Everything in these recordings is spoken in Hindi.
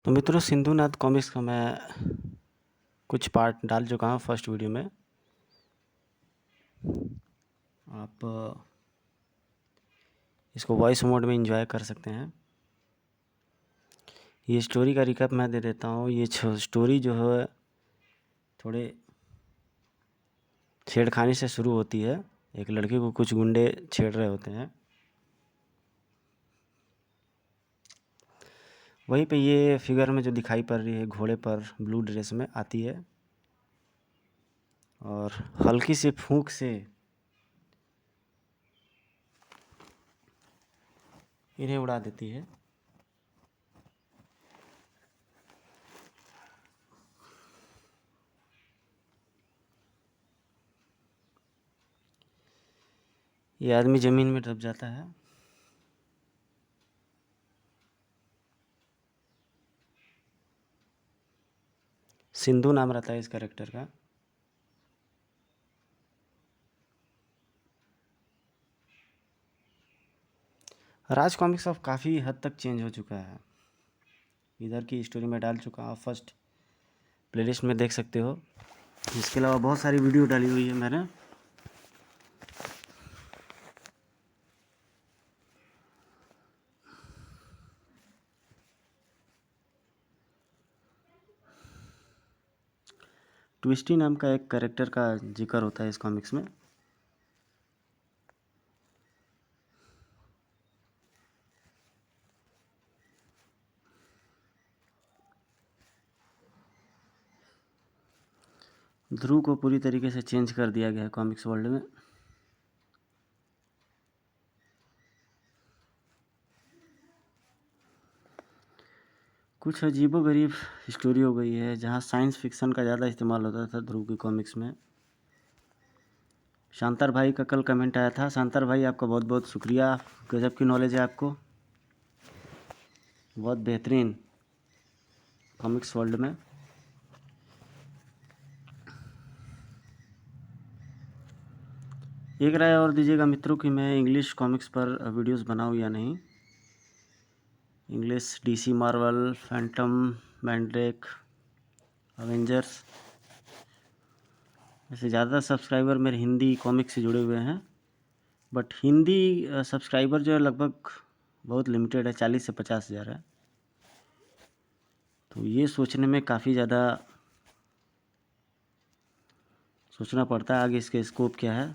तो मित्रों, सिंधुनाथ कॉमिक्स का मैं कुछ पार्ट डाल चुका हूँ फर्स्ट वीडियो में। आप इसको वॉइस मोड में एंजॉय कर सकते हैं। ये स्टोरी का रिकैप मैं दे देता हूँ। ये स्टोरी जो है थोड़े छेड़खानी से शुरू होती है। एक लड़के को कुछ गुंडे छेड़ रहे होते हैं। वहीं पे ये फिगर में जो दिखाई पड़ रही है घोड़े पर ब्लू ड्रेस में आती है और हल्की सी फूंक से इन्हें उड़ा देती है। ये आदमी ज़मीन में दब जाता है। सिंधु नाम रहता है इस कैरेक्टर का। राज कॉमिक्स अब काफ़ी हद तक चेंज हो चुका है। इधर की स्टोरी में डाल चुका हूँ, फर्स्ट प्लेलिस्ट में देख सकते हो। इसके अलावा बहुत सारी वीडियो डाली हुई है मैंने। ट्विस्टी नाम का एक कैरेक्टर का जिक्र होता है इस कॉमिक्स में। ध्रुव को पूरी तरीके से चेंज कर दिया गया है कॉमिक्स वर्ल्ड में। कुछ अजीबोगरीब स्टोरी हो गई है जहाँ साइंस फिक्शन का ज़्यादा इस्तेमाल होता था ध्रुव की कॉमिक्स में। शांतर भाई का कल कमेंट आया था। शांतर भाई, आपका बहुत बहुत शुक्रिया। गजब की नॉलेज है आपको, बहुत बेहतरीन कॉमिक्स वर्ल्ड में। एक राय और दीजिएगा मित्रों कि मैं इंग्लिश कॉमिक्स पर वीडियोस बनाऊं या नहीं। English DC, Marvel, Phantom, Mandrake, Avengers. वैसे ज़्यादा सब्सक्राइबर मेरे हिंदी कॉमिक्स से जुड़े हुए हैं, बट हिंदी सब्सक्राइबर जो है लगभग बहुत लिमिटेड है, 40 से 50 हज़ार है। तो ये सोचने में काफ़ी ज़्यादा सोचना पड़ता है आगे इसके स्कोप क्या है।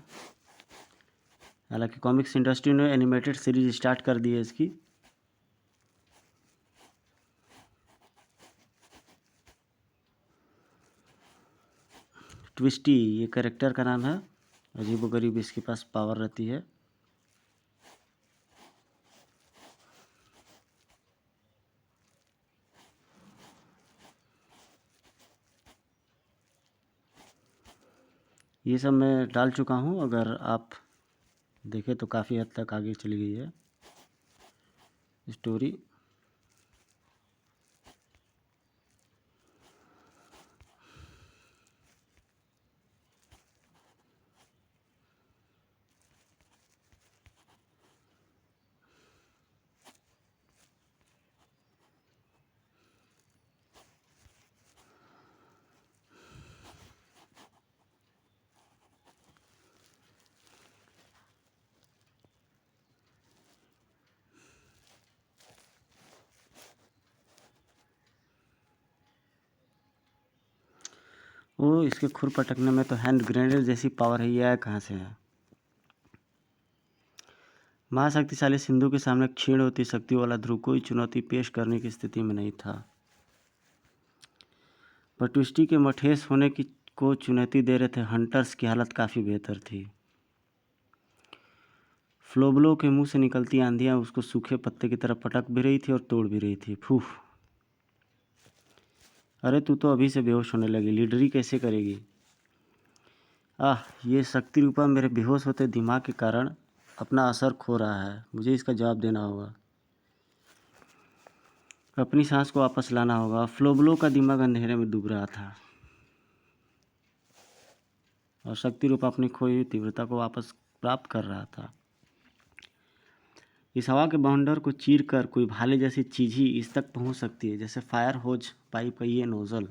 हालांकि कॉमिक्स इंडस्ट्री ने एनिमेटेड सीरीज स्टार्ट कर दी है इसकी। ट्विस्टी ये कैरेक्टर का नाम है। अजीबोगरीब इसके पास पावर रहती है। ये सब मैं डाल चुका हूँ। अगर आप देखें तो काफ़ी हद तक आगे चली गई है स्टोरी। वो इसके खुर पटकने में तो हैंड ग्रेनेड जैसी पावर है, ये कहाँ से है। महाशक्तिशाली सिंधु के सामने क्षीण होती शक्ति वाला ध्रुव कोई चुनौती पेश करने की स्थिति में नहीं था, पर ट्विस्टी के मठेस होने की को चुनौती दे रहे थे हंटर्स की हालत काफ़ी बेहतर थी। फ्लोबलो के मुंह से निकलती आंधियां उसको सूखे पत्ते की तरह पटक भी रही थी और तोड़ भी रही थी। फूफ, अरे तू तो अभी से बेहोश होने लगी, लीडरी कैसे करेगी। ये शक्ति रूपा मेरे बेहोश होते दिमाग के कारण अपना असर खो रहा है। मुझे इसका जवाब देना होगा, अपनी सांस को वापस लाना होगा। फ्लोबलो का दिमाग अंधेरे में डूब रहा था और शक्ति रूपा अपनी खोई हुई तीव्रता को वापस प्राप्त कर रहा था। इस हवा के बाउंडर को चीर कर कोई भाले जैसी चीज ही इस तक पहुंच सकती है, जैसे फायर होज पाइप का ये नोजल।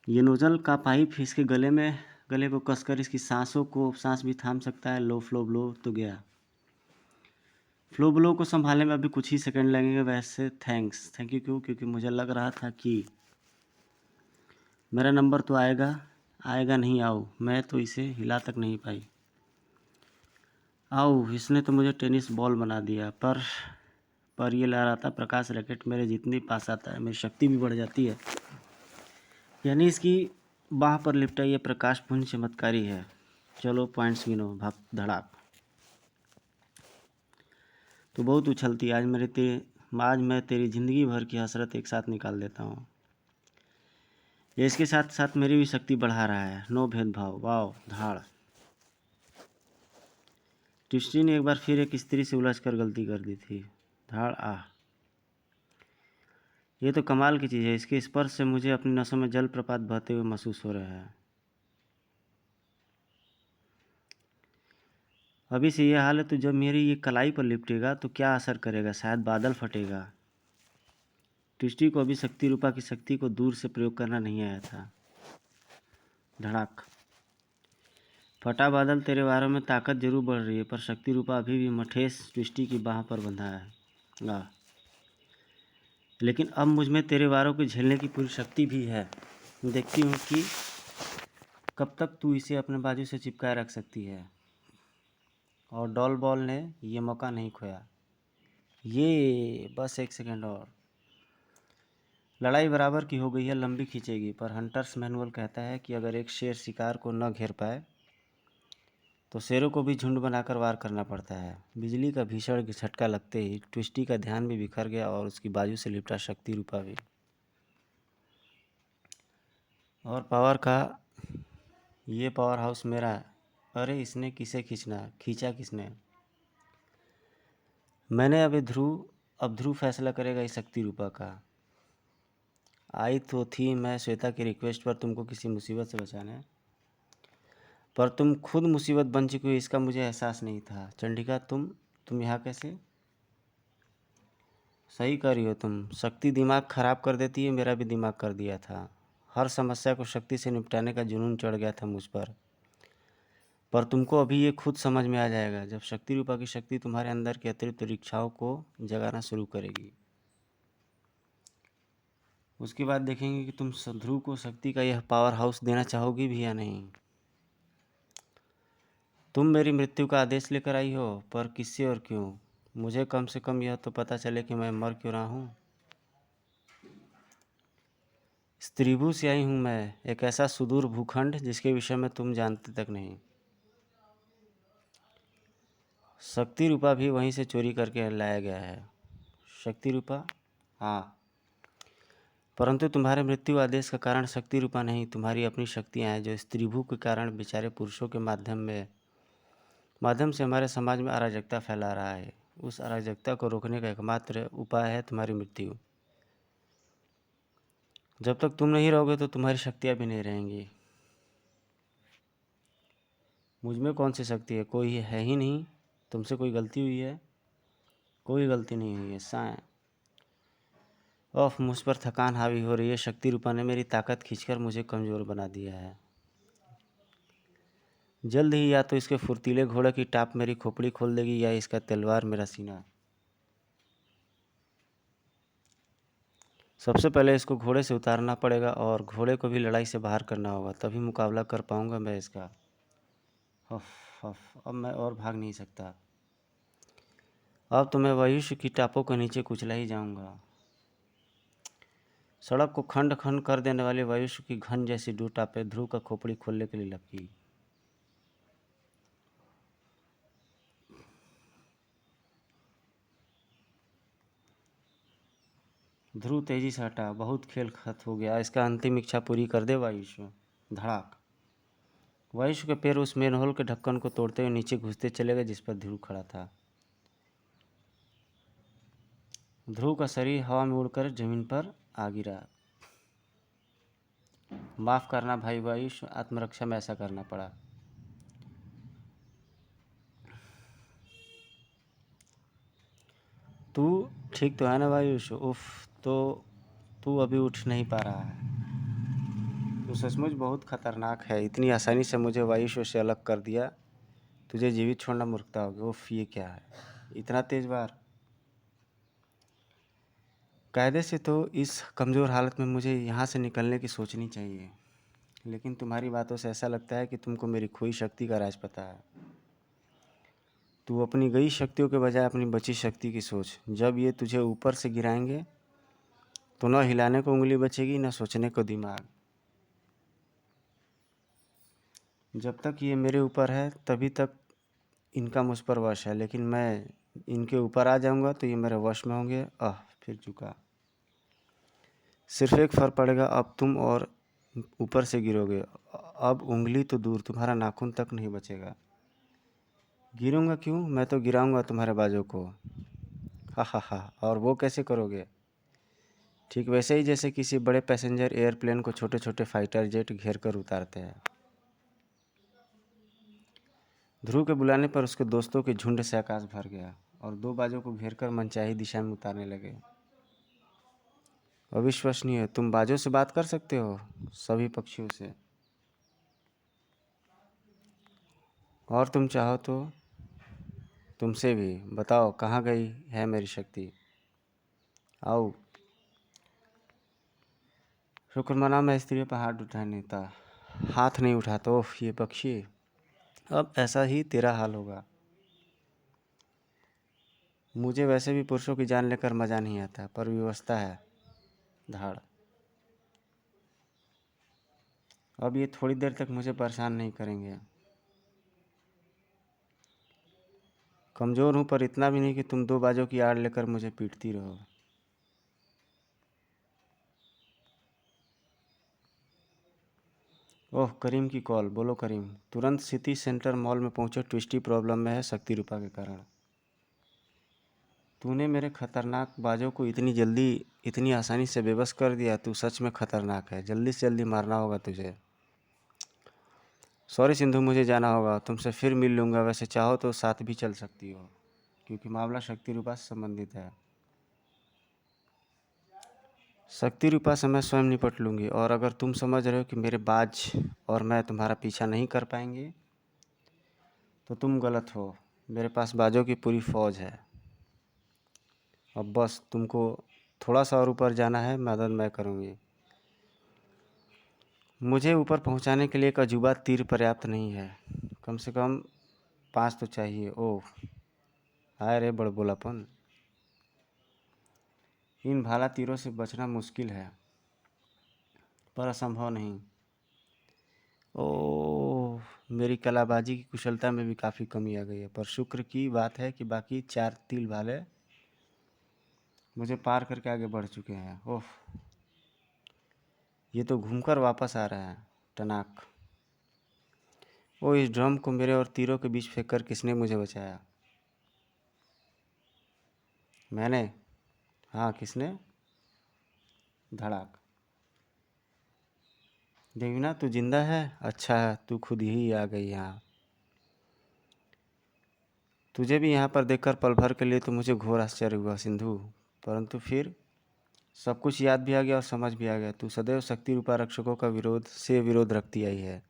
ये नोजल का पाइप इसके गले को कसकर इसकी सांस भी थाम सकता है। लो फ्लो ब्लो तो गया। फ्लो ब्लो को संभालने में अभी कुछ ही सेकंड लगेंगे। वैसे थैंक यू क्यों? क्योंकि मुझे लग रहा था कि मेरा नंबर तो आएगा नहीं। आओ, मैं तो इसे हिला तक नहीं पाई। आओ, इसने तो मुझे टेनिस बॉल बना दिया। पर ये लहराता प्रकाश रैकेट मेरे जितने पास आता है मेरी शक्ति भी बढ़ जाती है। यानी इसकी बाह पर लिपटा ये प्रकाश पुंज चमत्कारी है। चलो पॉइंट्स गिनो, भाग धड़ाक। तो बहुत उछलती आज मैं तेरी ज़िंदगी भर की हसरत एक साथ निकाल देता हूँ। ये इसके साथ साथ मेरी भी शक्ति बढ़ा रहा है। नो भेदभाव। वाओ धाड़। ट्विस्टी ने एक बार फिर एक स्त्री से उलझ कर गलती कर दी थी। धाड़ आह, ये तो कमाल की चीज़ है। इसके स्पर्श से मुझे अपनी नसों में जलप्रपात बहते हुए महसूस हो रहा है। अभी से ये हाल है तो जब मेरी ये कलाई पर लिपटेगा तो क्या असर करेगा? शायद बादल फटेगा। ट्विस्टी को अभी शक्ति रूपा की शक्ति को दूर से प्रयोग करना नहीं आया था। धड़ाक। फटा बादल, तेरे वारों में ताकत जरूर बढ़ रही है, पर शक्ति रूपा अभी भी मठेस ट्विस्टी की बाह पर बंधा है। लेकिन अब मुझ में तेरे वारों को झेलने की पूरी शक्ति भी है। देखती हूँ कि कब तक तू इसे अपने बाजू से चिपकाए रख सकती है। और डॉल बॉल ने ये मौका नहीं खोया। ये बस एक सेकंड और। लड़ाई बराबर की हो गई है, लंबी खींचेगी। पर हंटर्स मैनुअल कहता है कि अगर एक शेर शिकार को न घेर पाए तो शेरों को भी झुंड बनाकर वार करना पड़ता है। बिजली का भीषण झटका लगते ही ट्विस्टी का ध्यान भी बिखर गया और उसकी बाजू से लिपटा शक्ति रूपा भी। और ये पावर हाउस मेरा है। अरे इसने किसे खींचा किसने? मैंने अब ध्रुव फैसला करेगा इस शक्ति रूपा का। आई तो थी मैं श्वेता की रिक्वेस्ट पर तुमको किसी मुसीबत से बचाने, पर तुम खुद मुसीबत बन चुकी हो इसका मुझे एहसास नहीं था। चंडिका तुम यहाँ कैसे? सही कर रही हो तुम। शक्ति दिमाग खराब कर देती है, मेरा भी दिमाग कर दिया था। हर समस्या को शक्ति से निपटाने का जुनून चढ़ गया था मुझ पर तुमको अभी ये खुद समझ में आ जाएगा जब शक्ति रूपा की शक्ति तुम्हारे अंदर के अतिरिक्त इच्छाओं को जगाना शुरू करेगी। उसके बाद देखेंगे कि तुम ध्रुव को शक्ति का यह पावर हाउस देना चाहोगी भी या नहीं। तुम मेरी मृत्यु का आदेश लेकर आई हो, पर किससे और क्यों? मुझे कम से कम यह तो पता चले कि मैं मर क्यों रहा हूँ। स्त्रीभू से आई हूँ मैं, एक ऐसा सुदूर भूखंड जिसके विषय में तुम जानते तक नहीं। शक्ति रूपा भी वहीं से चोरी करके लाया गया है। शक्ति रूपा? हाँ, परंतु तुम्हारे मृत्यु आदेश का कारण शक्ति रूपा नहीं, तुम्हारी अपनी शक्तियाँ हैं जो स्त्रीभू के कारण बेचारे पुरुषों के माध्यम से हमारे समाज में अराजकता फैला रहा है। उस अराजकता को रोकने का एकमात्र उपाय है तुम्हारी मृत्यु। जब तक तुम नहीं रहोगे तो तुम्हारी शक्तियाँ भी नहीं रहेंगी। मुझ में कौन सी शक्ति है? कोई है ही नहीं। तुमसे कोई गलती हुई है? कोई गलती नहीं हुई है। साए मुझ पर थकान हावी हो रही है। शक्ति रूपा ने मेरी ताकत खींचकर मुझे कमज़ोर बना दिया है। जल्द ही या तो इसके फुर्तीले घोड़े की टाप मेरी खोपड़ी खोल देगी या इसका तलवार मेरा सीना। सबसे पहले इसको घोड़े से उतारना पड़ेगा और घोड़े को भी लड़ाई से बाहर करना होगा, तभी मुकाबला कर पाऊंगा मैं इसका। अब मैं और भाग नहीं सकता। अब तो मैं वायुष्य की टापों के नीचे कुचला ही जाऊंगा। सड़क को खंड खंड कर देने वाले वायुष्य की घन जैसी दो टापें ध्रुव का खोपड़ी खोलने के लिए लपकी। ध्रुव तेजी से हटा। बहुत खेल खत्म हो गया, इसका अंतिम इच्छा पूरी कर दे वायुष्य। धड़ाक। वायुष्य के पैर उस मेनहोल के ढक्कन को तोड़ते हुए नीचे घुसते चले गए जिस पर ध्रुव खड़ा था। ध्रुव का शरीर हवा में उड़कर जमीन पर आ गिरा। माफ करना भाई वायुष्य, आत्मरक्षा में ऐसा करना पड़ा। तू ठीक तो है ना भाई? उफ, तो तू अभी उठ नहीं पा रहा है। तू सचमुच बहुत खतरनाक है। इतनी आसानी से मुझे वायुशो से अलग कर दिया। तुझे जीवित छोड़ना मूर्खता होगी। उफ, ये क्या है? इतना तेज बार। कायदे से तो इस कमज़ोर हालत में मुझे यहाँ से निकलने की सोचनी चाहिए, लेकिन तुम्हारी बातों से ऐसा लगता है कि तुमको मेरी खोई शक्ति का राज पता है। तू अपनी गई शक्तियों के बजाय अपनी बची शक्ति की सोच। जब ये तुझे ऊपर से गिराएंगे तो न हिलाने को उंगली बचेगी, न सोचने को दिमाग। जब तक ये मेरे ऊपर है तभी तक इनका मुझ पर वश है, लेकिन मैं इनके ऊपर आ जाऊंगा तो ये मेरे वश में होंगे। फिर झुका। सिर्फ एक फ़र्क पड़ेगा, अब तुम और ऊपर से गिरोगे। अब उंगली तो दूर, तुम्हारा नाखून तक नहीं बचेगा। गिरूंगा क्यों? मैं तो गिराऊंगा तुम्हारे बाजू को। हा हा हा। और वो कैसे करोगे? ठीक वैसे ही जैसे किसी बड़े पैसेंजर एयरप्लेन को छोटे छोटे फाइटर जेट घेर कर उतारते हैं। ध्रुव के बुलाने पर उसके दोस्तों के झुंड से आकाश भर गया और दो बाजों को घेरकर मनचाही दिशा में उतारने लगे। अविश्वसनीय, तुम बाजों से बात कर सकते हो? सभी पक्षियों से। और तुम चाहो तो तुमसे भी। बताओ कहाँ गई है मेरी शक्ति? आओ। शुक्र मना मैं स्त्रियों पर हाथ उठाने नहीं था। हाथ नहीं उठाता। ओह ये पक्षी, अब ऐसा ही तेरा हाल होगा। मुझे वैसे भी पुरुषों की जान लेकर मज़ा नहीं आता, पर व्यवस्था है। धाड़। अब ये थोड़ी देर तक मुझे परेशान नहीं करेंगे। कमज़ोर हूँ पर इतना भी नहीं कि तुम दो बाजों की आड़ लेकर मुझे पीटती रहो। ओह करीम की कॉल। बोलो करीम। तुरंत सिटी सेंटर मॉल में पहुँचो, ट्विस्टी प्रॉब्लम में है शक्ति रूपा के कारण। तूने मेरे खतरनाक बाजों को इतनी जल्दी इतनी आसानी से बेबस कर दिया। तू सच में खतरनाक है। जल्दी से जल्दी मारना होगा तुझे। सॉरी सिंधु, मुझे जाना होगा। तुमसे फिर मिल लूँगा। वैसे चाहो तो साथ भी चल सकती हो, क्योंकि मामला शक्ति रूपा से संबंधित है। शक्ति रूपा से मैं स्वयं निपट लूँगी, और अगर तुम समझ रहे हो कि मेरे बाज और मैं तुम्हारा पीछा नहीं कर पाएंगे तो तुम गलत हो। मेरे पास बाजों की पूरी फ़ौज है। अब बस तुमको थोड़ा सा और ऊपर जाना है, मदद मैं करूँगी। मुझे ऊपर पहुँचाने के लिए एक अजूबा तीर पर्याप्त नहीं है, कम से कम 5 तो चाहिए। ओह हाय रे बड़बोलापन। इन भाला तीरों से बचना मुश्किल है, पर असंभव नहीं। ओह, मेरी कलाबाजी की कुशलता में भी काफ़ी कमी आ गई है, पर शुक्र की बात है कि बाकी 4 तीर भाले मुझे पार करके आगे बढ़ चुके हैं। ओह, ये तो घूमकर वापस आ रहा है। टनाक। ओह, इस ड्रम को मेरे और तीरों के बीच फेंक कर किसने मुझे बचाया? मैंने। हाँ, किसने? धड़ाक। देवीना तू जिंदा है? अच्छा है, तू खुद ही आ गई यहाँ। तुझे भी यहाँ पर देखकर पल भर के लिए तो मुझे घोर आश्चर्य हुआ सिंधु, परंतु फिर सब कुछ याद भी आ गया और समझ भी आ गया। तू सदैव शक्ति रूपा रक्षकों का विरोध रखती आई है,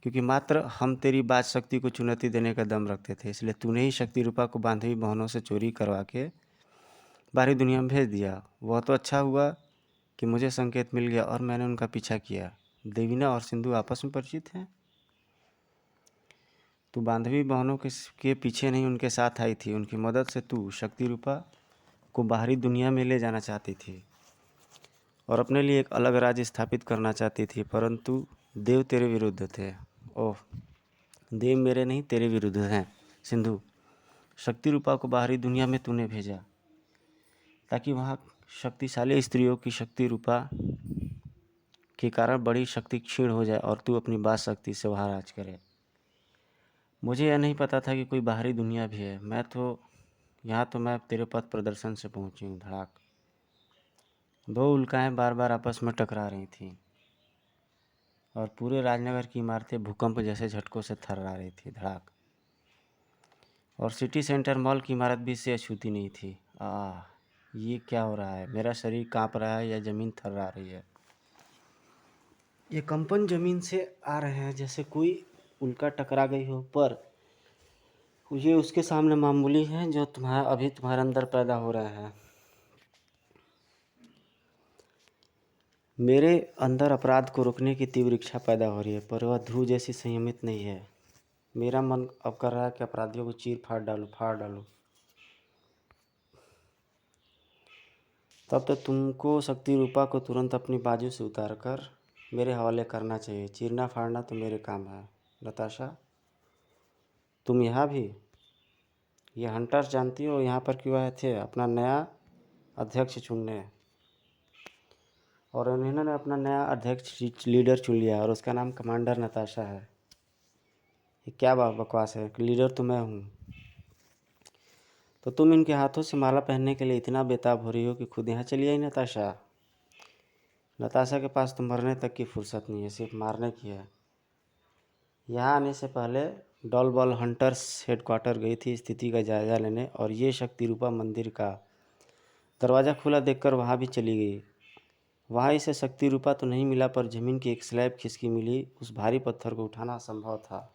क्योंकि मात्र हम तेरी बात शक्ति को चुनौती देने का दम रखते थे। इसलिए तूने ही शक्ति रूपा को बांधवी बहनों से चोरी करवा के बाहरी दुनिया में भेज दिया। वह तो अच्छा हुआ कि मुझे संकेत मिल गया और मैंने उनका पीछा किया। देवीना और सिंधु आपस में परिचित हैं? तू बांधवी बहनों के पीछे नहीं, उनके साथ आई थी। उनकी मदद से तू शक्ति रूपा को बाहरी दुनिया में ले जाना चाहती थी और अपने लिए एक अलग राज्य स्थापित करना चाहती थी, परंतु देव तेरे विरुद्ध थे। ओह, देव मेरे नहीं तेरे विरुद्ध हैं सिंधु। शक्ति रूपा को बाहरी दुनिया में तूने भेजा ताकि वहाँ शक्तिशाली स्त्रियों की शक्ति रूपा के कारण बड़ी शक्ति क्षीण हो जाए और तू अपनी बात शक्ति से वहाँ राज करे। मुझे यह नहीं पता था कि कोई बाहरी दुनिया भी है। मैं तेरे पथ प्रदर्शन से पहुँची हूँ। धड़ाक। दो उल्काएं बार बार आपस में टकरा रही थीं और पूरे राजनगर की इमारतें भूकंप जैसे झटकों से थर्रा रही थी। धड़ाक। और सिटी सेंटर मॉल की इमारत भी से अछूती नहीं थी। ये क्या हो रहा है? मेरा शरीर कांप रहा है या ज़मीन थर्रा रही है? ये कंपन ज़मीन से आ रहे हैं, जैसे कोई उल्का टकरा गई हो, पर ये उसके सामने मामूली है जो तुम्हारे अंदर पैदा हो रहा है। मेरे अंदर अपराध को रोकने की तीव्र इच्छा पैदा हो रही है, पर वह ध्रुव जैसी संयमित नहीं है। मेरा मन अब कर रहा है कि अपराधियों को चीर फाड़ डालूं। तब तो तुमको शक्ति रूपा को तुरंत अपनी बाजू से उतारकर मेरे हवाले करना चाहिए। चीरना फाड़ना तो मेरे काम है। नताशा, तुम यहाँ भी? ये हंटर्स जानती हो यहाँ पर क्यों आए थे? अपना नया अध्यक्ष चुनने। और उन्होंने अपना नया अध्यक्ष लीडर चुन लिया और उसका नाम कमांडर नताशा है। ये क्या बकवास है? लीडर तो मैं हूँ। तो तुम इनके हाथों से माला पहनने के लिए इतना बेताब हो रही हो कि खुद यहाँ चली आई नताशा। नताशा के पास तो मरने तक की फुर्सत नहीं है, सिर्फ मारने की है। यहाँ आने से पहले डॉल बॉल हंटर्स हेडक्वार्टर गई थी स्थिति का जायज़ा लेने, और ये शक्ति रूपा मंदिर का दरवाज़ा खुला देखकर वहाँ भी चली गई। वहाँ इसे शक्ति रूपा तो नहीं मिला, पर ज़मीन की एक स्लैब खिसकी मिली। उस भारी पत्थर को उठाना असंभव था,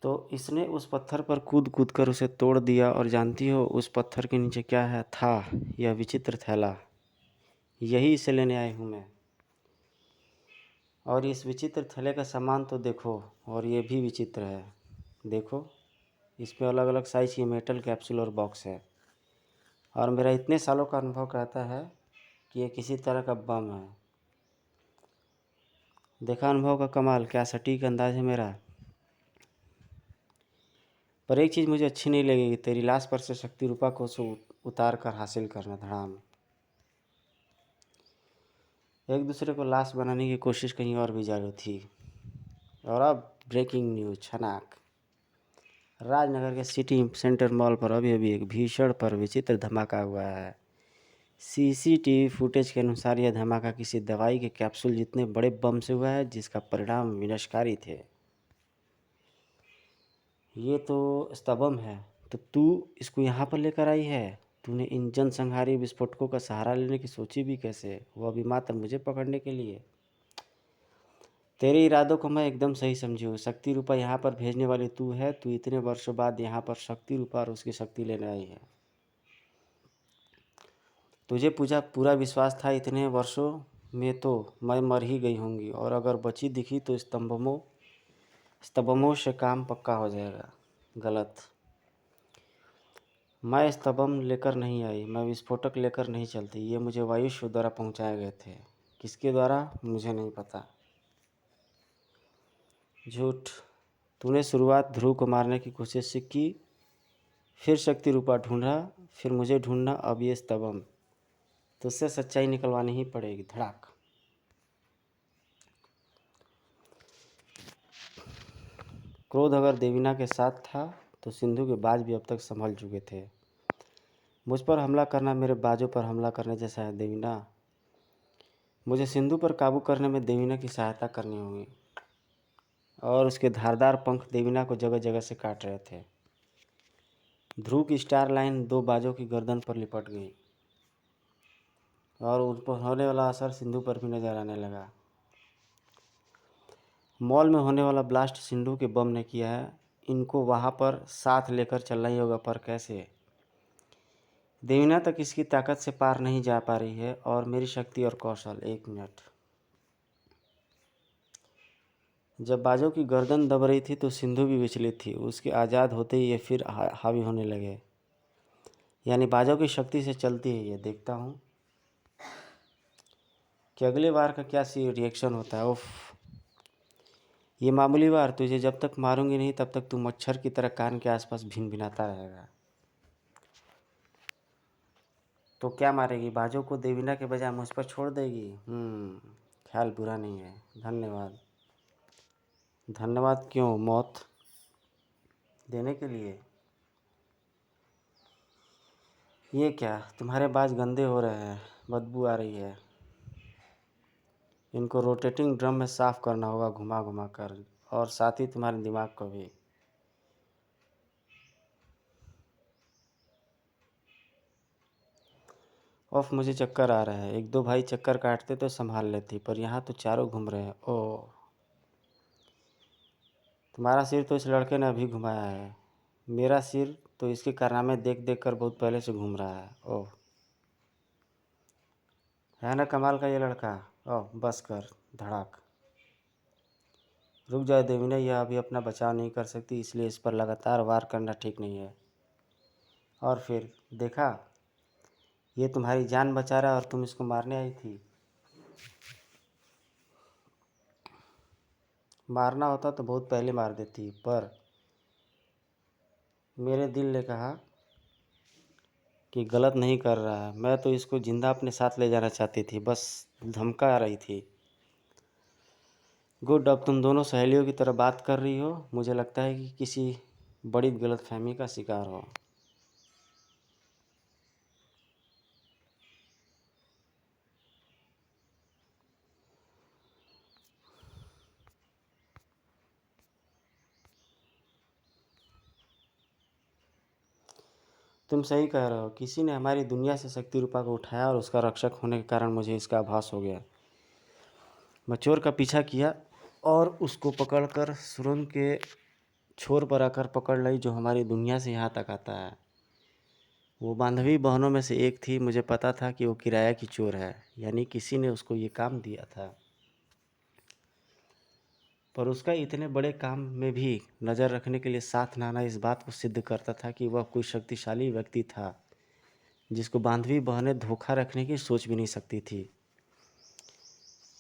तो इसने उस पत्थर पर कूद कूद कर उसे तोड़ दिया। और जानती हो उस पत्थर के नीचे क्या है? था यह विचित्र थैला। यही इसे लेने आई हूँ मैं। और इस विचित्र थैले का सामान तो देखो, और ये भी विचित्र है। देखो, इसमें अलग अलग साइज़ की मेटल कैप्सूल और बॉक्स है, और मेरा इतने सालों का अनुभव कहता है कि ये किसी तरह का बम है। देखा अनुभव का कमाल? क्या सटीक अंदाज है मेरा। पर एक चीज़ मुझे अच्छी नहीं लगेगी, तेरी लाश पर से शक्ति रूपा को उतार कर हासिल करना। धड़ाम। एक दूसरे को लाश बनाने की कोशिश कहीं और भी जारी थी। और अब ब्रेकिंग न्यूज छनाक। राजनगर के सिटी सेंटर मॉल पर अभी एक भीषण पर विचित्र धमाका हुआ है। सीसीटीवी फुटेज के अनुसार यह धमाका किसी दवाई के कैप्सूल जितने बड़े बम से हुआ है, जिसका परिणाम विनाशकारी थे। ये तो स्तबम है। तो तू इसको यहाँ पर लेकर आई है? तूने इन जनसंहारी विस्फोटकों का सहारा लेने की सोची भी कैसे, वो भी मात्र मुझे पकड़ने के लिए? तेरे इरादों को मैं एकदम सही समझी हूँ। शक्ति रूपा यहाँ पर भेजने वाली तू है। तू इतने वर्षों बाद यहाँ पर शक्ति रूपा और उसकी शक्ति लेने आई है। तुझे पूरा विश्वास था इतने वर्षों में तो मैं मर ही गई होंगी, और अगर बची दिखी तो स्तंभों से काम पक्का हो जाएगा। गलत। मैं स्तंभ लेकर नहीं आई, मैं विस्फोटक लेकर नहीं चलती। ये मुझे वायुश्व द्वारा पहुँचाए गए थे। किसके द्वारा मुझे नहीं पता। झूठ। तूने शुरुआत ध्रुव को मारने की कोशिश की, फिर शक्ति रूपा ढूंढा, फिर मुझे ढूंढना, अब ये स्तंभ। तुझसे सच्चाई निकलवानी ही पड़ेगी। धड़ाक। क्रोध अगर देवीना के साथ था तो सिंधु के बाज भी अब तक संभल चुके थे। मुझ पर हमला करना मेरे बाजों पर हमला करने जैसा है देवीना। मुझे सिंधु पर काबू करने में देवीना की सहायता करनी होगी। और उसके धारदार पंख देवीना को जगह जगह से काट रहे थे। ध्रुव की स्टार लाइन दो बाजों की गर्दन पर लिपट गई, और उन पर होने वाला असर सिंधु पर भी नजर आने लगा। मॉल में होने वाला ब्लास्ट सिंधु के बम ने किया है। इनको वहाँ पर साथ लेकर चलना ही होगा, पर कैसे? देवीना तक इसकी ताकत से पार नहीं जा पा रही है, और मेरी शक्ति और कौशल। 1 मिनट। जब बाजों की गर्दन दब रही थी तो सिंधु भी विचलित थी। उसके आज़ाद होते ही ये फिर हावी होने लगे। यानी बाजों की शक्ति से चलती है ये। देखता हूँ कि अगले बार का क्या सी रिएक्शन होता है। उफ, ये मामूली बार। तुझे जब तक मारूंगी नहीं तब तक तू मच्छर की तरह कान के आसपास भिनभिनाता रहेगा। तो क्या मारेगी? बाजों को देवीना के बजाय मुझ पर छोड़ देगी? ख्याल बुरा नहीं है। धन्यवाद। धन्यवाद क्यों? मौत देने के लिए? ये क्या, तुम्हारे बाज गंदे हो रहे हैं, बदबू आ रही है। इनको रोटेटिंग ड्रम में साफ़ करना होगा घुमा घुमा कर, और साथ ही तुम्हारे दिमाग को भी। ऑफ, मुझे चक्कर आ रहा है। एक दो भाई चक्कर काटते तो संभाल लेती, पर यहाँ तो चारों घूम रहे हैं। ओह, तुम्हारा सिर तो इस लड़के ने अभी घुमाया है। मेरा सिर तो इसके कारनामे देख देख कर बहुत पहले से घूम रहा है। ओह, है ना कमाल का ये लड़का। ओह, बस कर। धड़ाक। रुक जाए देवीना, यह अभी अपना बचाव नहीं कर सकती, इसलिए इस पर लगातार वार करना ठीक नहीं है। और फिर देखा, ये तुम्हारी जान बचा रहा है और तुम इसको मारने आई थी। मारना होता तो बहुत पहले मार देती, पर मेरे दिल ने कहा कि गलत नहीं कर रहा है। मैं तो इसको जिंदा अपने साथ ले जाना चाहती थी, बस धमका रही थी। गुड, अब तुम दोनों सहेलियों की तरह बात कर रही हो। मुझे लगता है कि किसी बड़ी गलतफहमी का शिकार हो। तुम सही कह रहे हो, किसी ने हमारी दुनिया से शक्ति रूपा को उठाया और उसका रक्षक होने के कारण मुझे इसका आभास हो गया। मैं चोर का पीछा किया और उसको पकड़कर सुरंग के छोर पर आकर पकड़ ली, जो हमारी दुनिया से यहाँ तक आता है। वो बांधवी बहनों में से एक थी। मुझे पता था कि वो किराया की चोर है, यानी किसी ने उसको ये काम दिया था। पर उसका इतने बड़े काम में भी नज़र रखने के लिए साथ न आना इस बात को सिद्ध करता था कि वह कोई शक्तिशाली व्यक्ति था, जिसको बांधवी बहनें धोखा रखने की सोच भी नहीं सकती थी।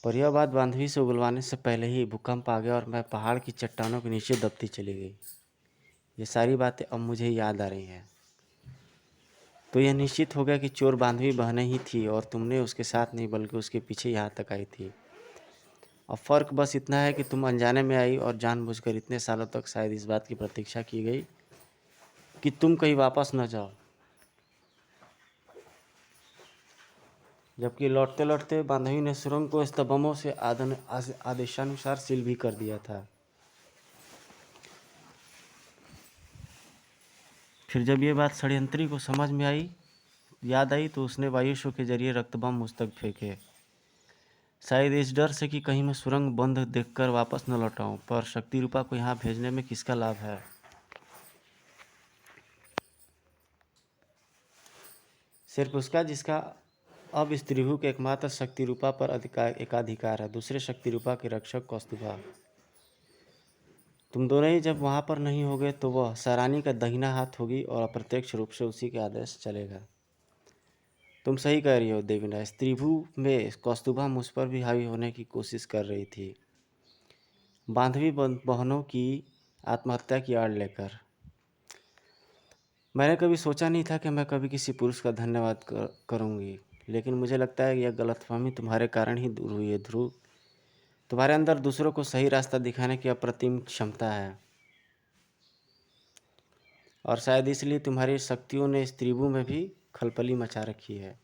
पर यह बात बांधवी से उगलवाने से पहले ही भूकंप आ गया और मैं पहाड़ की चट्टानों के नीचे दबती चली गई। ये सारी बातें अब मुझे याद आ रही हैं। तो यह निश्चित हो गया कि चोर बांधवी बहनें ही थी और तुमने उसके साथ नहीं बल्कि उसके पीछे यहाँ तक आई थी। अब फ़र्क बस इतना है कि तुम अनजाने में आई और जानबूझकर इतने सालों तक शायद इस बात की प्रतीक्षा की गई कि तुम कहीं वापस न जाओ, जबकि लौटते लौटते बांधवी ने सुरंग को स्तंभों से आदेशानुसार सील भी कर दिया था। फिर जब ये बात षड्यंत्री को समझ में याद आई तो उसने वायुशो के जरिए रक्त बम मुझ तक फेंके, शायद इस डर से कि कहीं मैं सुरंग बंद देखकर वापस न लौटाऊं। पर शक्ति रूपा को यहाँ भेजने में किसका लाभ है? सिर्फ उसका जिसका अब इस त्रिभु के एकमात्र शक्ति रूपा पर एकाधिकार है, दूसरे शक्ति रूपा के रक्षक कौस्तुभा। तुम दोनों ही जब वहाँ पर नहीं होगे तो वह सैरानी का दाहिना हाथ होगी और अप्रत्यक्ष रूप से उसी के आदेश चलेगा। तुम सही कह रही हो देवीना, इस त्रिभु में कौस्तुभा मुझ पर भी हावी होने की कोशिश कर रही थी, बांधवी बहनों की आत्महत्या की आड़ लेकर। मैंने कभी सोचा नहीं था कि मैं कभी किसी पुरुष का धन्यवाद करूंगी, लेकिन मुझे लगता है कि यह गलतफहमी तुम्हारे कारण ही दूर हुई है ध्रुव। तुम्हारे अंदर दूसरों को सही रास्ता दिखाने की अप्रतिम क्षमता है, और शायद इसलिए तुम्हारी शक्तियों ने इस त्रिभु में भी खलबली मचा रखी है।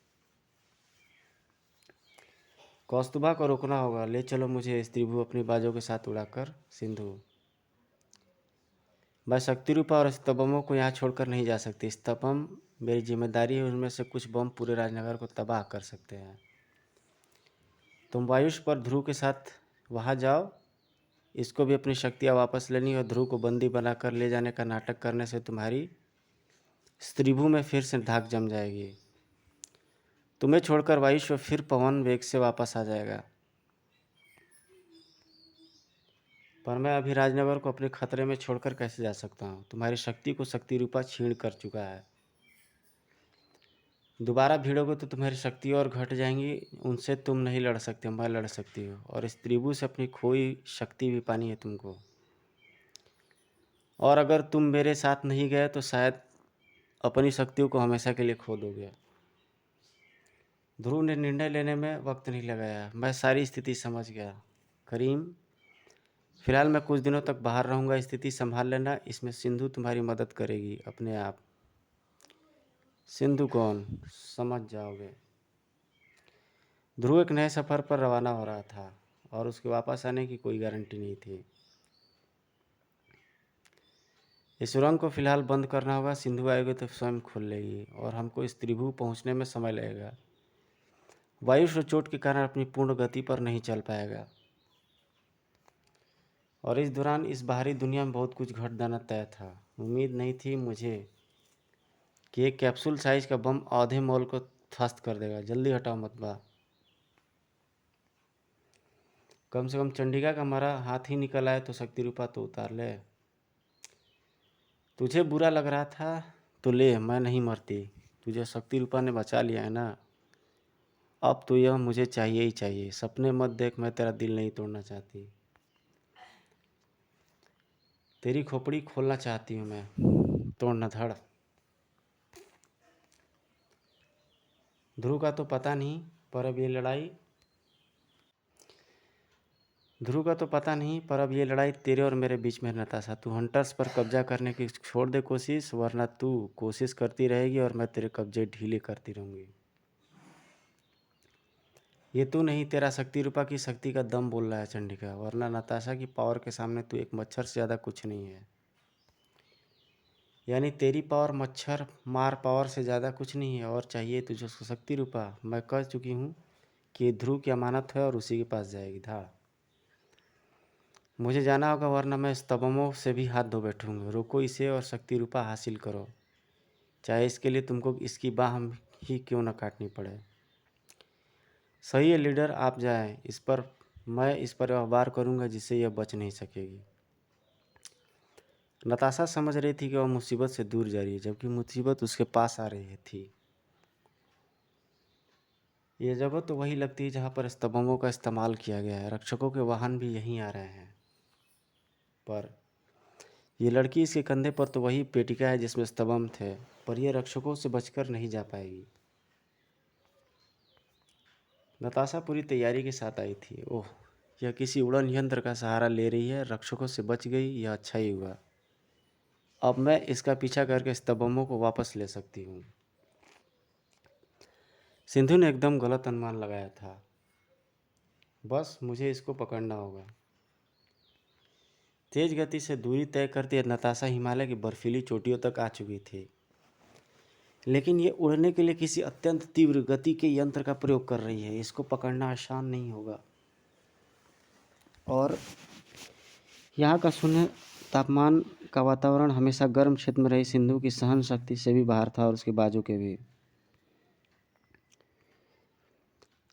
कौस्तुभा को रोकना होगा। ले चलो मुझे इस त्रिभु अपनी बाजों के साथ उड़ाकर। सिंधु, मैं शक्ति रूपा और स्तंभों को यहाँ छोड़कर नहीं जा सकती। स्तंभ मेरी जिम्मेदारी है, उनमें से कुछ बम पूरे राजनगर को तबाह कर सकते हैं। तुम वायुष पर ध्रुव के साथ वहाँ जाओ, इसको भी अपनी शक्तियाँ वापस लेनी और ध्रुव को बंदी बनाकर ले जाने का नाटक करने से तुम्हारी त्रिभु में फिर से धाक जम जाएगी। तुम्हें छोड़कर वायुष फिर पवन वेग से वापस आ जाएगा। पर मैं अभी राजनगर को अपने खतरे में छोड़कर कैसे जा सकता हूँ? तुम्हारी शक्ति को शक्ति रूपा छीण कर चुका है। दोबारा भिड़ोगे तो तुम्हारी शक्ति और घट जाएंगी। उनसे तुम नहीं लड़ सकते, मैं लड़ सकती हूँ, और इस त्रिभु से अपनी खोई शक्ति भी पानी है तुमको। और अगर तुम मेरे साथ नहीं गए तो शायद अपनी शक्तियों को हमेशा के लिए खो दोगे। ध्रुव ने निर्णय लेने में वक्त नहीं लगाया। मैं सारी स्थिति समझ गया। करीम, फिलहाल मैं कुछ दिनों तक बाहर रहूँगा, स्थिति संभाल लेना। इसमें सिंधु तुम्हारी मदद करेगी अपने आप। सिंधु कौन? समझ जाओगे। ध्रुव एक नए सफ़र पर रवाना हो रहा था और उसके वापस आने की कोई गारंटी नहीं थी। इस सुरंग को फिलहाल बंद करना होगा। सिंधु आएगी तो स्वयं खोल लेगी और हमको इस त्रिभु पहुंचने में समय लगेगा। वायु से चोट के कारण अपनी पूर्ण गति पर नहीं चल पाएगा। और इस दौरान इस बाहरी दुनिया में बहुत कुछ घट जाना तय था। उम्मीद नहीं थी मुझे कि एक कैप्सूल साइज का बम आधे मॉल को ध्वस्त कर देगा। जल्दी हटाओ मत बा। कम से कम चंडिका का मरा हाथ ही निकल आए तो शक्ति रूपा तो उतार ले। तुझे बुरा लग रहा था तो ले, मैं नहीं मरती। तुझे शक्ति रूपा ने बचा लिया है ना, अब तो यह मुझे चाहिए ही चाहिए। सपने मत देख, मैं तेरा दिल नहीं तोड़ना चाहती, तेरी खोपड़ी खोलना चाहती हूँ मैं, तोड़ना धड़। ध्रुव का तो पता नहीं, पर अब ये लड़ाई तेरे और मेरे बीच में है नताशा। तू हंटर्स पर कब्जा करने की छोड़ दे कोशिश, वरना तू कोशिश करती रहेगी और मैं तेरे कब्जे ढीले करती रहूँगी। ये तू नहीं, तेरा शक्ति रूपा की शक्ति का दम बोल रहा है चंडिका, वरना नताशा की पावर के सामने तू एक मच्छर से ज़्यादा कुछ नहीं है। यानी तेरी पावर मच्छर मार पावर से ज़्यादा कुछ नहीं है। और चाहिए तुझे शक्ति रूपा। मैं कह चुकी हूँ कि ध्रुव की अमानत है और उसी के पास जाएगी धाड़। मुझे जाना होगा, वरना मैं स्तंभों से भी हाथ धो बैठूंगा। रोको इसे और शक्ति रूपा हासिल करो, चाहे इसके लिए तुमको इसकी बाह ही क्यों न काटनी पड़े। सही है लीडर, आप जाएं। मैं इस पर वार करूंगा जिससे यह बच नहीं सकेगी। नताशा समझ रही थी कि वह मुसीबत से दूर जा रही है, जबकि मुसीबत उसके पास आ रही थी। ये जगह तो वही लगती है जहाँ पर स्तंभों का इस्तेमाल किया गया है। रक्षकों के वाहन भी यहीं आ रहे हैं, पर ये लड़की इसके कंधे पर तो वही पेटिका है जिसमें स्तंभ थे, पर यह रक्षकों से बचकर नहीं जा पाएगी। नताशा पूरी तैयारी के साथ आई थी। ओह, यह किसी उड़न यंत्र का सहारा ले रही है। रक्षकों से बच गई, यह अच्छा ही हुआ। अब मैं इसका पीछा करके स्तंभों को वापस ले सकती हूँ। सिंधु ने एकदम गलत अनुमान लगाया था। बस मुझे इसको पकड़ना होगा। तेज गति से दूरी तय करते नताशा हिमालय की बर्फीली चोटियों तक आ चुकी थी, लेकिन ये उड़ने के लिए किसी अत्यंत तीव्र गति के यंत्र का प्रयोग कर रही है। इसको पकड़ना आसान नहीं होगा। और यहाँ का शून्य तापमान का वातावरण हमेशा गर्म क्षेत्र में रही सिंधु की सहन शक्ति से भी बाहर था, और उसके बाजू के भी।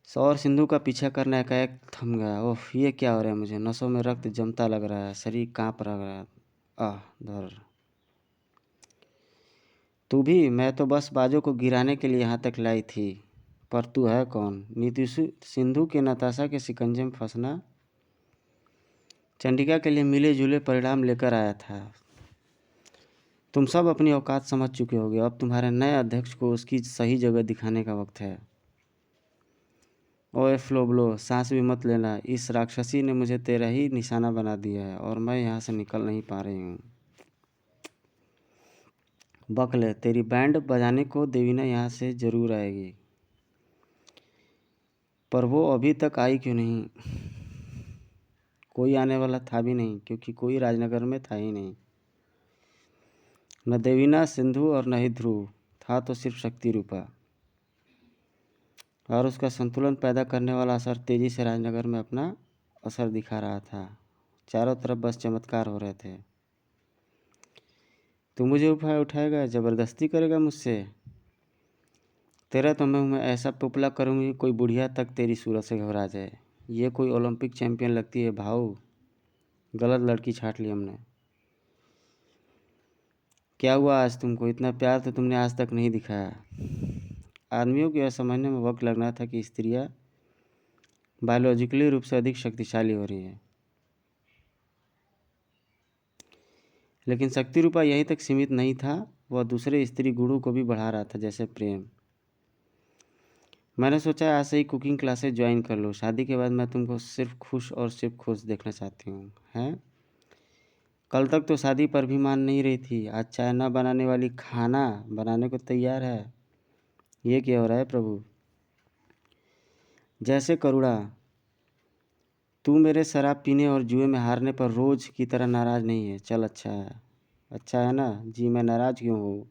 और सिंधु का पीछा करना एकाएक थम गया। ओह, ये क्या हो रहा है मुझे? नसों में रक्त जमता लग रहा है, शरीर कांप लग रहा है। धर तू भी? मैं तो बस बाजू को गिराने के लिए यहाँ तक लाई थी। पर तू है कौन? नीति सिंधु के नताशा के शिकंजे में फंसना चंडिका के लिए मिले जुले परिणाम लेकर आया था। तुम सब अपनी औकात समझ चुके होगे। अब तुम्हारे नए अध्यक्ष को उसकी सही जगह दिखाने का वक्त है। ओए फ्लोब्लो, सांस भी मत लेना। इस राक्षसी ने मुझे तेरा ही निशाना बना दिया है और मैं यहाँ से निकल नहीं पा रही हूँ। बकले, तेरी बैंड बजाने को देवीना यहाँ से जरूर आएगी, पर वो अभी तक आई क्यों नहीं? कोई आने वाला था भी नहीं, क्योंकि कोई राजनगर में था ही नहीं। न देवीना, सिंधु और न ही ध्रुव था, तो सिर्फ शक्ति रूपा। और उसका संतुलन पैदा करने वाला असर तेजी से राजनगर में अपना असर दिखा रहा था। चारों तरफ बस चमत्कार हो रहे थे। तू मुझे उठाएगा, ज़बरदस्ती करेगा मुझसे? तेरा तो मैं ऐसा पोपला करूँगी कोई बुढ़िया तक तेरी सूरत से घबरा जाए। ये कोई ओलंपिक चैंपियन लगती है भाऊ। गलत लड़की छाट ली हमने। क्या हुआ आज तुमको? इतना प्यार तो तुमने आज तक नहीं दिखाया। आदमियों को यह समझने में वक्त लगना था कि स्त्रियाँ बायोलॉजिकली रूप से अधिक शक्तिशाली हो रही हैं, लेकिन शक्ति रूपा यहीं तक सीमित नहीं था। वह दूसरे स्त्री गुणों को भी बढ़ा रहा था, जैसे प्रेम। मैंने सोचा आज से ही कुकिंग क्लासेस ज्वाइन कर लो। शादी के बाद मैं तुमको सिर्फ खुश देखना चाहती हूँ। हैं? कल तक तो शादी पर भी मान नहीं रही थी, आज चाय न बनाने वाली खाना बनाने को तैयार है। ये क्या हो रहा है प्रभु? जैसे करुणा, तू मेरे शराब पीने और जुए में हारने पर रोज़ की तरह नाराज़ नहीं है। चल, अच्छा है ना जी। मैं नाराज़ क्यों हूँ?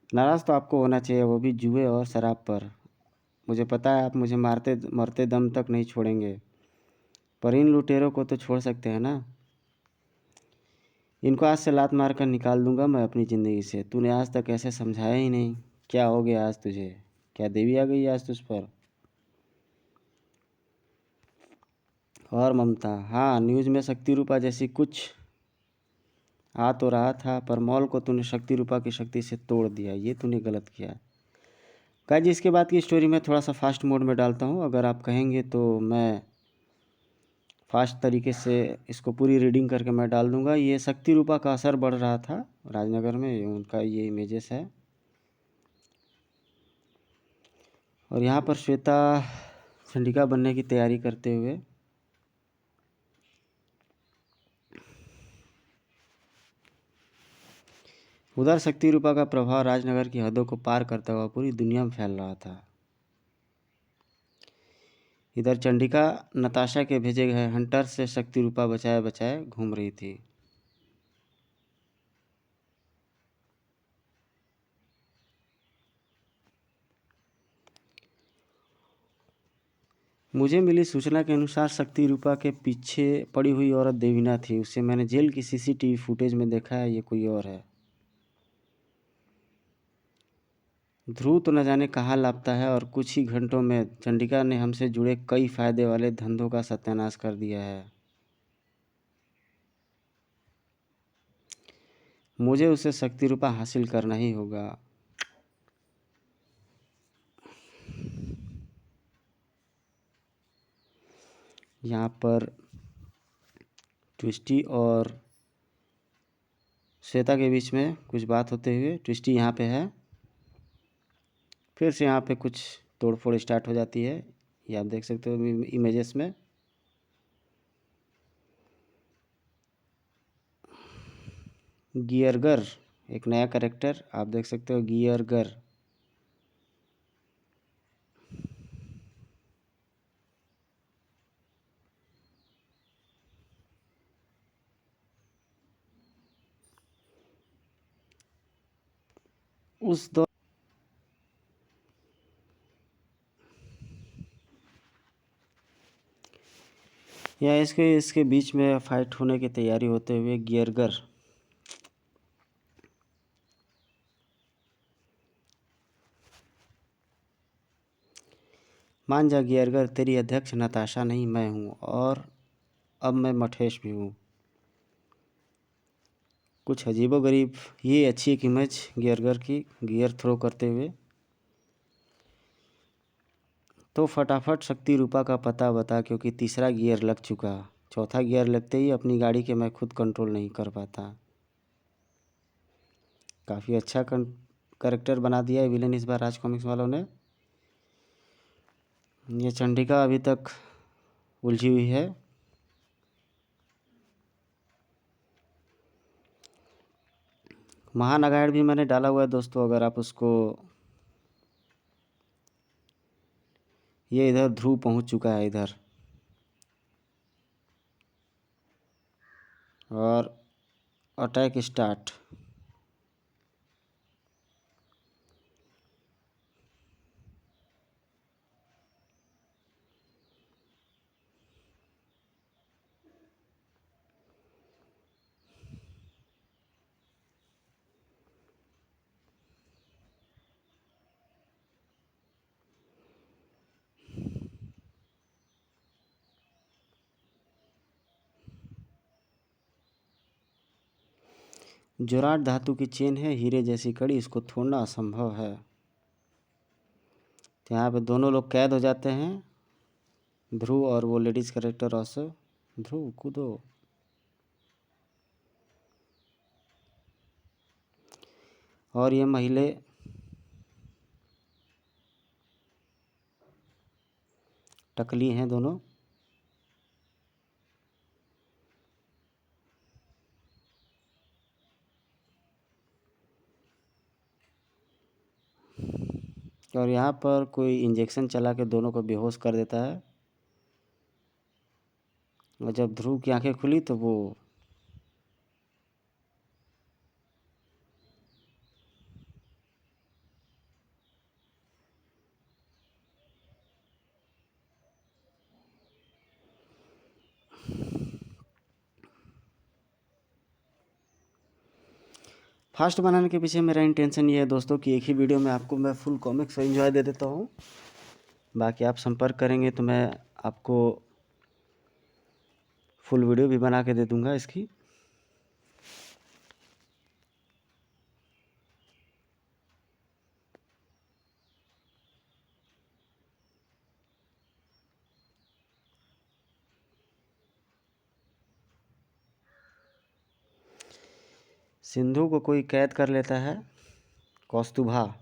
नाराज़ तो आपको होना चाहिए, वो भी जुए और शराब पर। मुझे पता है आप मुझे मारते मरते दम तक नहीं छोड़ेंगे, पर इन लुटेरों को तो छोड़ सकते हैं ना। इनको आज से लात मार कर निकाल दूंगा मैं अपनी ज़िंदगी से। तूने आज तक ऐसे समझाया ही नहीं। क्या हो गया आज तुझे? क्या देवी आ गई आज तुझ पर? और ममता, हाँ न्यूज़ में शक्ति रूपा जैसी कुछ आ तो रहा था, पर मॉल को तूने शक्ति रूपा की शक्ति से तोड़ दिया। ये तूने गलत किया। गाइस जी, इसके बाद की स्टोरी मैं थोड़ा सा फास्ट मोड में डालता हूँ। अगर आप कहेंगे तो मैं फास्ट तरीके से इसको पूरी रीडिंग करके मैं डाल दूंगा। ये शक्ति रूपा का असर बढ़ रहा था राजनगर में, उनका ये इमेजेस है। और यहाँ पर श्वेता चंडिका बनने की तैयारी करते हुए उधर शक्ति रूपा का प्रभाव राजनगर की हदों को पार करता हुआ पूरी दुनिया में फैल रहा था। इधर चंडिका नताशा के भेजे गए हंटर से शक्ति रूपा बचाए बचाए घूम रही थी। मुझे मिली सूचना के अनुसार शक्ति रूपा के पीछे पड़ी हुई औरत देवीना थी। उसे मैंने जेल की सीसीटीवी फुटेज में देखा है। ये कोई और है। ध्रुव तो न जाने कहाँ लापता है, और कुछ ही घंटों में चंडिका ने हमसे जुड़े कई फायदे वाले धंधों का सत्यानाश कर दिया है। मुझे उसे शक्ति रूपा हासिल करना ही होगा। यहाँ पर ट्विस्टी और श्वेता के बीच में कुछ बात होते हुए ट्विस्टी यहाँ पे है। फिर से यहाँ पे कुछ तोड़फोड़ स्टार्ट हो जाती है। ये आप देख सकते हो इमेजेस में। गियरगर एक नया कैरेक्टर आप देख सकते हो, गियरगर। उस दौर या इसके बीच में फाइट होने की तैयारी होते हुए गियरगर मान जा गियरगर, तेरी अध्यक्ष नताशा नहीं मैं हूँ, और अब मैं मठेश भी हूँ। कुछ अजीबोगरीब ये अच्छी एक इमेज गियरगर की गियर थ्रो करते हुए। तो फटाफट शक्ति रूपा का पता बता, क्योंकि तीसरा गियर लग चुका। चौथा गियर लगते ही अपनी गाड़ी के मैं खुद कंट्रोल नहीं कर पाता। काफ़ी अच्छा कैरेक्टर बना दिया है विलेन इस बार राज कॉमिक्स वालों ने। ये चंडिका अभी तक उलझी हुई है। महानागायण भी मैंने डाला हुआ है दोस्तों, अगर आप उसको। ये इधर ध्रुव पहुंच चुका है इधर, और अटैक स्टार्ट। जोराट धातु की चेन है, हीरे जैसी कड़ी, इसको तोड़ना असंभव है। तो यहाँ पे दोनों लोग कैद हो जाते हैं, ध्रुव और वो लेडीज़ कैरेक्टर ऑल्सो। ध्रुव कूदो। और ये महिला टकली हैं दोनों। और यहाँ पर कोई इंजेक्शन चला के दोनों को बेहोश कर देता है। और जब ध्रुव की आंखें खुली तो वो फास्ट बनाने के पीछे मेरा इंटेंशन ये है दोस्तों कि एक ही वीडियो में आपको मैं फुल कॉमिक्स एंजॉय दे देता हूँ। बाकी आप संपर्क करेंगे तो मैं आपको फुल वीडियो भी बना के दे दूँगा इसकी। सिंधु को कोई कैद कर लेता है, कौस्तुभा।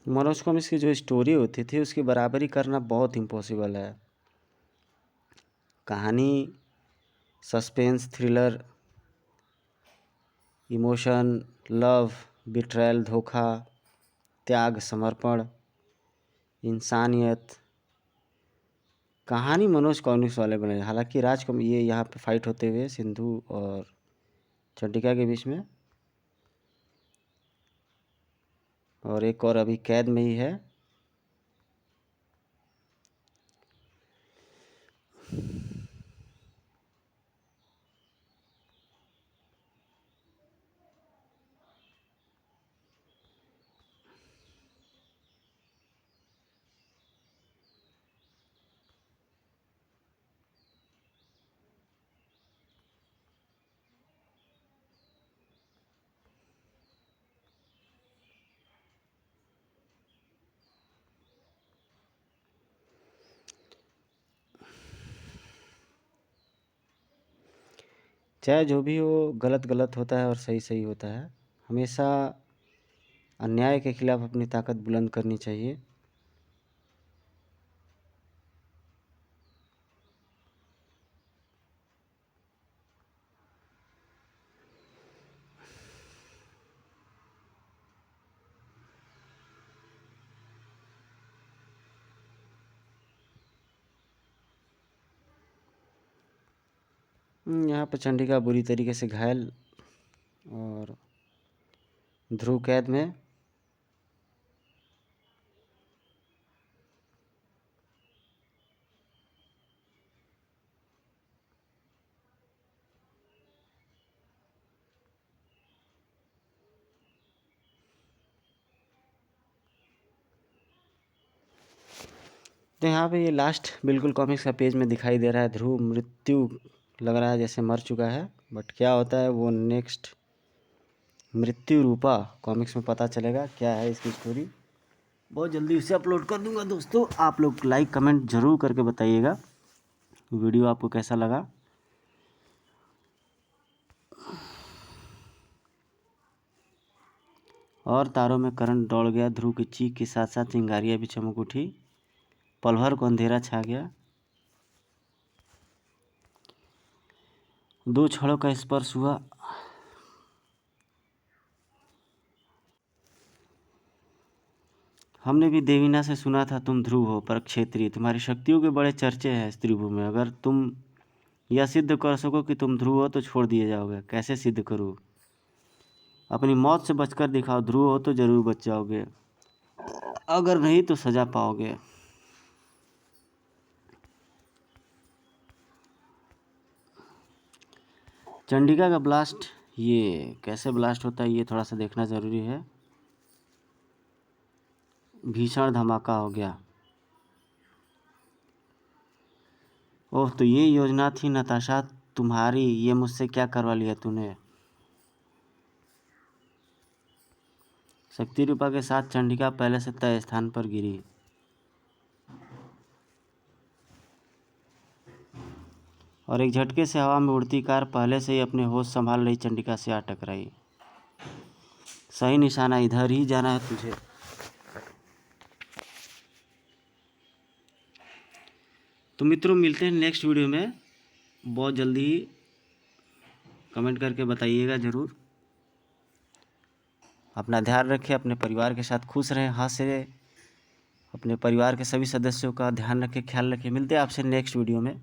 मनोज कॉमिक्स की जो स्टोरी होती थी उसकी बराबरी करना बहुत इम्पॉसिबल है। कहानी, सस्पेंस, थ्रिलर, इमोशन, लव, बिट्रैल, धोखा, त्याग, समर्पण, इंसानियत, कहानी मनोज कॉमिक्स वाले बने। हालांकि ये यहाँ पे फाइट होते हुए सिंधु और चंडिका के बीच में, और एक और अभी कैद में ही है। चाहे जो भी हो, गलत गलत होता है और सही सही होता है। हमेशा अन्याय के खिलाफ अपनी ताकत बुलंद करनी चाहिए। यहाँ पर चंडिका बुरी तरीके से घायल और ध्रुव कैद में। तो यहाँ पे ये लास्ट बिल्कुल कॉमिक्स का पेज में दिखाई दे रहा है। ध्रुव मृत्यु लग रहा है जैसे मर चुका है, बट क्या होता है वो नेक्स्ट मृत्यु रूपा कॉमिक्स में पता चलेगा क्या है इसकी स्टोरी। बहुत जल्दी उसे अपलोड कर दूंगा दोस्तों। आप लोग लाइक कमेंट ज़रूर करके बताइएगा वीडियो आपको कैसा लगा। और तारों में करंट दौड़ गया, ध्रुव की चीख के साथ साथ चिंगारियाँ भी चमक उठी, पल भर को अंधेरा छा गया। दो छड़ों का स्पर्श हुआ, हमने भी देवीना से सुना था तुम ध्रुव हो पर क्षेत्रीय, तुम्हारी शक्तियों के बड़े चर्चे हैं इस त्रिभुवन में। अगर तुम यह सिद्ध कर सको कि तुम ध्रुव हो तो छोड़ दिए जाओगे। कैसे सिद्ध करूँ? अपनी मौत से बचकर दिखाओ। ध्रुव हो तो जरूर बच जाओगे, अगर नहीं तो सजा पाओगे। चंडिका का ब्लास्ट, ये कैसे ब्लास्ट होता है ये थोड़ा सा देखना ज़रूरी है। भीषण धमाका हो गया। ओह, तो ये योजना थी नताशा तुम्हारी, ये मुझसे क्या करवा लिया तूने। शक्ति रूपा के साथ चंडिका पहले से तय स्थान पर गिरी। और एक झटके से हवा में उड़ती कार पहले से ही अपने होश संभाल रही चंडिका से आ टकराई। सही निशाना, इधर ही जाना है तुझे। तो मित्रों मिलते हैं नेक्स्ट वीडियो में। बहुत जल्दी ही कमेंट करके बताइएगा ज़रूर। अपना ध्यान रखें, अपने परिवार के साथ खुश रहें, हंसे रहें, अपने परिवार के सभी सदस्यों का ध्यान रखें, ख्याल रखें। मिलते हैं आपसे नेक्स्ट वीडियो में।